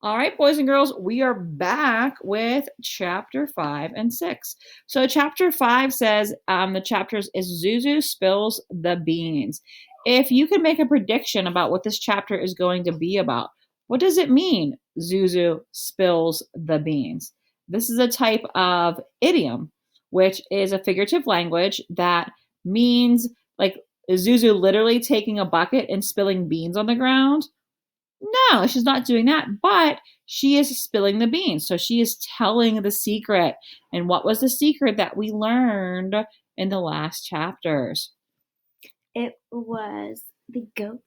All right, boys and girls, we are back with chapter 5 and 6. So, chapter 5 says the chapters is Zuzu spills the beans. If you could make a prediction about what this chapter is going to be about, what does it mean, Zuzu spills the beans? This is a type of idiom, which is a figurative language that means like is Zuzu literally taking a bucket and spilling beans on the ground? No, she's not doing that, but she is spilling the beans. So she is telling the secret. And what was the secret that we learned in the last chapters? It was the ghost.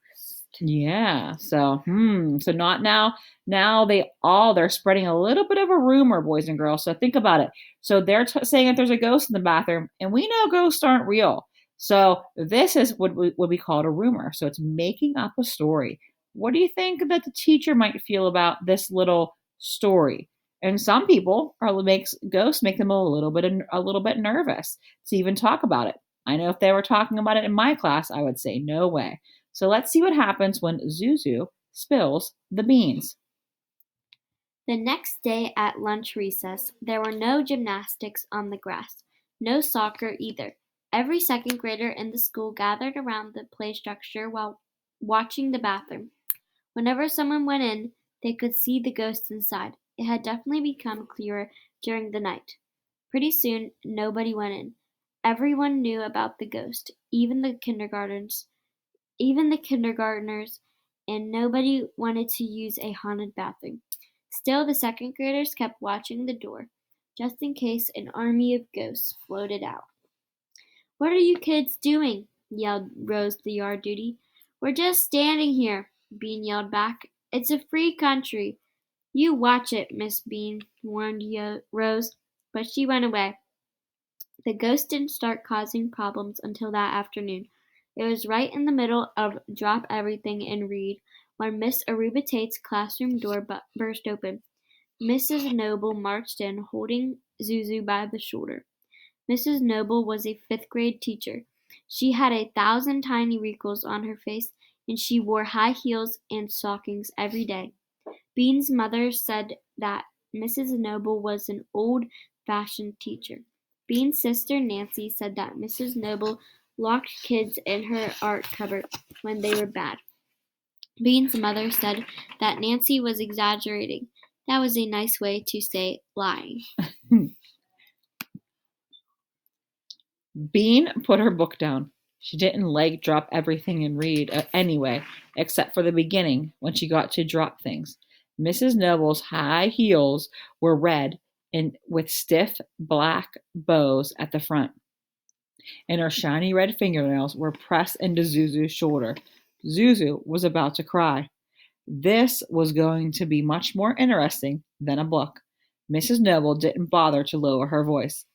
Yeah. So not now. Now they're spreading a little bit of a rumor, boys and girls. So think about it. So they're saying that there's a ghost in the bathroom, and we know ghosts aren't real. So this is what would be called a rumor. So it's making up a story. What do you think that the teacher might feel about this little story? And some people makes ghosts make them a little bit nervous to even talk about it. I know if they were talking about it in my class, I would say no way. So let's see what happens when Zuzu spills the beans. The next day at lunch recess, there were no gymnastics on the grass, no soccer either. Every second grader in the school gathered around the play structure while watching the bathroom. Whenever someone went in, they could see the ghost inside. It had definitely become clearer during the night. Pretty soon, nobody went in. Everyone knew about the ghost, even the kindergartners, and nobody wanted to use a haunted bathroom. Still, the second graders kept watching the door, just in case an army of ghosts floated out. "What are you kids doing?" yelled Rose the yard duty. "We're just standing here," Bean yelled back. "It's a free country." "You watch it," Miss Bean warned Rose, but she went away. The ghost didn't start causing problems until that afternoon. It was right in the middle of drop everything and read when Miss Aruba Tate's classroom door burst open. Mrs. Noble marched in, holding Zuzu by the shoulder. Mrs. Noble was a fifth-grade teacher. She had 1,000 tiny wrinkles on her face, and she wore high heels and stockings every day. Bean's mother said that Mrs. Noble was an old-fashioned teacher. Bean's sister Nancy said that Mrs. Noble locked kids in her art cupboard when they were bad. Bean's mother said that Nancy was exaggerating. That was a nice way to say lying. Bean put her book down. She didn't like drop everything and read anyway, except for the beginning when she got to drop things. Mrs. Noble's high heels were red and with stiff black bows at the front, and her shiny red fingernails were pressed into Zuzu's shoulder. Zuzu was about to cry. This was going to be much more interesting than a book. Mrs. Noble didn't bother to lower her voice.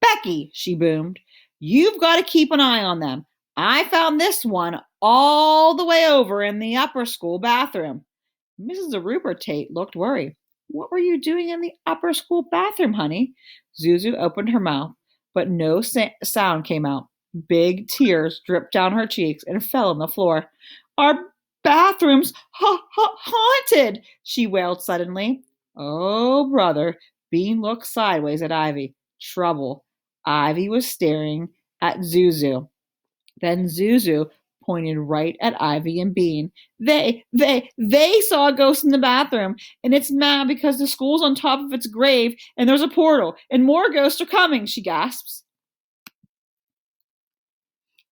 "Becky," she boomed, "you've got to keep an eye on them. I found this one all the way over in the upper school bathroom." Mrs. Aruba Tate looked worried. "What were you doing in the upper school bathroom, honey?" Zuzu opened her mouth, but no sound came out. Big tears dripped down her cheeks and fell on the floor. "Our bathroom's haunted," she wailed suddenly. "Oh, brother." Bean looked sideways at Ivy. Trouble. Ivy was staring at Zuzu. Then Zuzu pointed right at Ivy and Bean. They saw a ghost in the bathroom, and it's mad because the school's on top of its grave, and there's a portal, and more ghosts are coming," she gasps.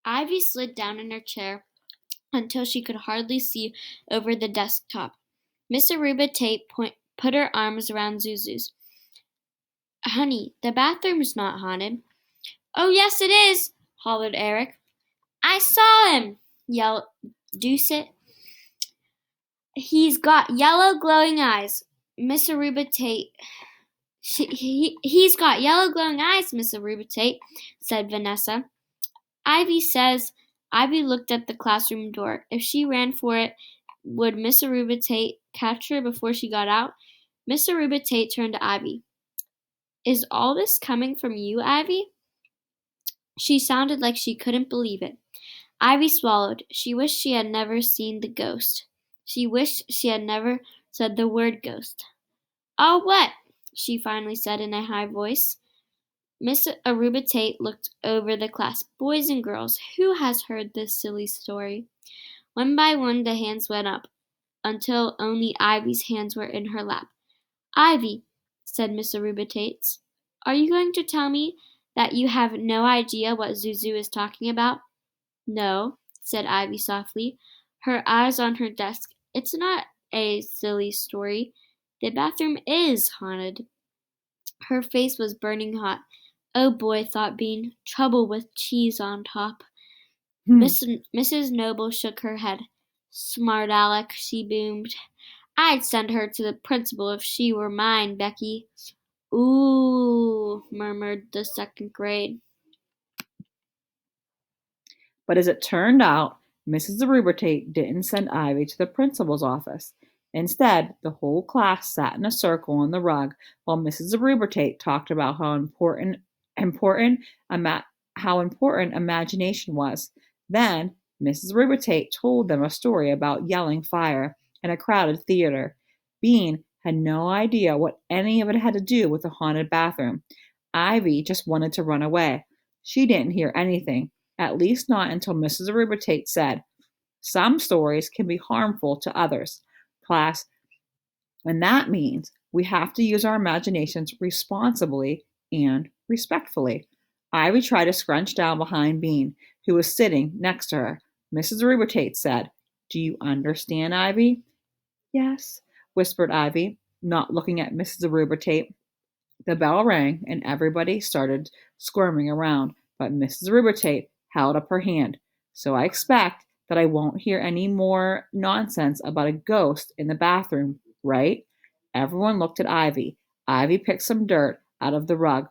Ivy slid down in her chair until she could hardly see over the desktop. Miss Aruba Tate put her arms around Zuzu's. "Honey, the bathroom's not haunted." "Oh, yes, it is," hollered Eric. "I saw him," yelled Doucet. "He's got yellow glowing eyes." Miss Aruba Tate He's got yellow glowing eyes, Miss Aruba Tate, said Vanessa. Ivy says. Ivy looked at the classroom door. If she ran for it, would Miss Aruba Tate catch her before she got out? Miss Aruba Tate turned to Ivy. "Is all this coming from you, Ivy?" She sounded like she couldn't believe it. Ivy swallowed. She wished she had never seen the ghost. She wished she had never said the word ghost. "All what?" she finally said in a high voice. Miss Aruba Tate looked over the class. "Boys and girls, who has heard this silly story?" One by one the hands went up, until only Ivy's hands were in her lap. "Ivy," said Miss Aruba Tate, "are you going to tell me that you have no idea what Zuzu is talking about?" "No," said Ivy softly, her eyes on her desk. "It's not a silly story. The bathroom is haunted." Her face was burning hot. "Oh boy," thought Bean, "trouble with cheese on top." Mrs. Noble shook her head. "Smart Aleck," she boomed. "I'd send her to the principal if she were mine, Becky." "Ooh," murmured the second grade. But as it turned out, Mrs. Aruba Tate didn't send Ivy to the principal's office. Instead, the whole class sat in a circle on the rug while Mrs. Aruba Tate talked about ima- how important imagination was. Then Mrs. Aruba Tate told them a story about yelling fire in a crowded theater. Bean had no idea what any of it had to do with the haunted bathroom. Ivy just wanted to run away. She didn't hear anything, at least not until Mrs. Aruba Tate said, "Some stories can be harmful to others, class, and that means we have to use our imaginations responsibly and respectfully." Ivy tried to scrunch down behind Bean, who was sitting next to her. Mrs. Aruba Tate said, "Do you understand, Ivy?" "Yes," whispered Ivy, not looking at Mrs. Aruba Tate. The bell rang and everybody started squirming around, but Mrs. Aruba Tate held up her hand. "So I expect that I won't hear any more nonsense about a ghost in the bathroom, right?" Everyone looked at Ivy. Ivy picked some dirt out of the rug.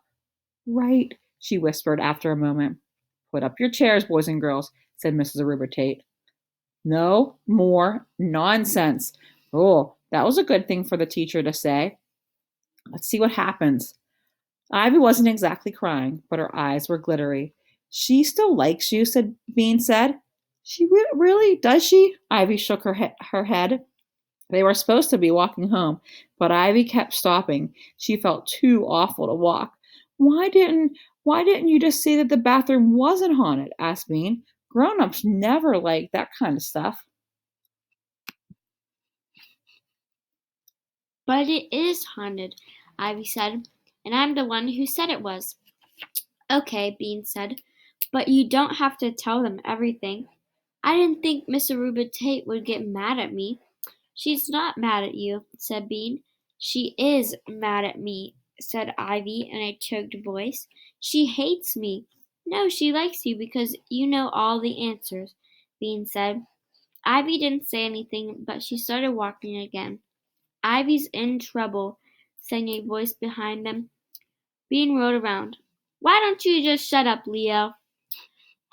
"Right," she whispered after a moment. "Put up your chairs, boys and girls," said Mrs. Aruba Tate. "No more nonsense." Oh, that was a good thing for the teacher to say. "Let's see what happens." Ivy wasn't exactly crying, but her eyes were glittery. "She still likes you," Bean said. "She really? Does she?" Ivy shook her head. They were supposed to be walking home, but Ivy kept stopping. She felt too awful to walk. Why didn't you just say that the bathroom wasn't haunted?" asked Bean. "Grown-ups never like that kind of stuff." "But it is haunted," Ivy said, "and I'm the one who said it was." "Okay," Bean said, "but you don't have to tell them everything." "I didn't think Miss Aruba Tate would get mad at me." "She's not mad at you," said Bean. "She is mad at me," said Ivy in a choked voice. "She hates me." "No, she likes you because you know all the answers," Bean said. Ivy didn't say anything, but she started walking again. "Ivy's in trouble," sang a voice behind them. Bean whirled around. "Why don't you just shut up, Leo?"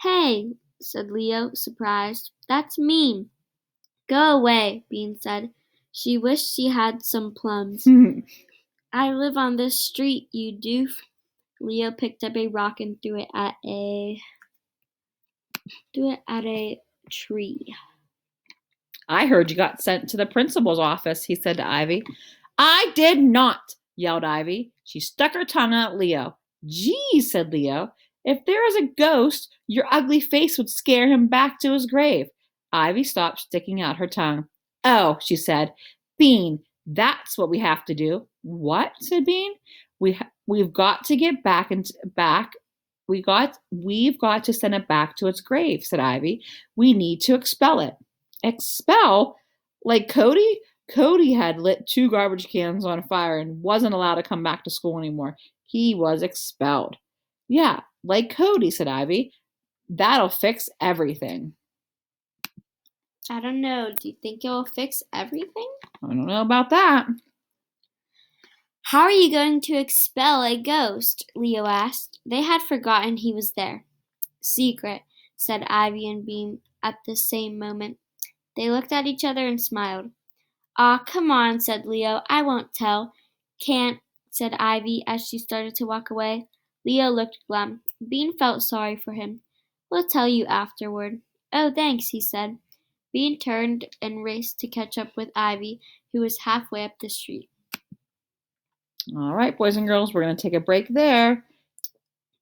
"Hey," said Leo, surprised. "That's mean." "Go away," Bean said. She wished she had some plums. "I live on this street, you doof." Leo picked up a rock and threw it at a tree. "I heard you got sent to the principal's office," he said to Ivy. "I did not," yelled Ivy. She stuck her tongue out at Leo. "Gee," said Leo, "if there is a ghost, your ugly face would scare him back to his grave." Ivy stopped sticking out her tongue. "Oh," she said, "Bean, that's what we have to do." "What?" said Bean. We've got to get back. We've got to send it back to its grave," said Ivy. "We need to expel it." "Expel? Like Cody?" Cody had lit 2 garbage cans on fire and wasn't allowed to come back to school anymore. He was expelled. "Yeah, like Cody," said Ivy. "That'll fix everything." "I don't know. Do you think it'll fix everything?" "I don't know about that." "How are you going to expel a ghost?" Leo asked. They had forgotten he was there. "Secret," said Ivy and Bean at the same moment. They looked at each other and smiled. "Aw, come on," said Leo. "I won't tell." "Can't," said Ivy as she started to walk away. Leo looked glum. Bean felt sorry for him. "We'll tell you afterward." "Oh, thanks," he said. Bean turned and raced to catch up with Ivy, who was halfway up the street. All right, boys and girls, we're going to take a break there.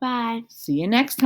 Bye. See you next time.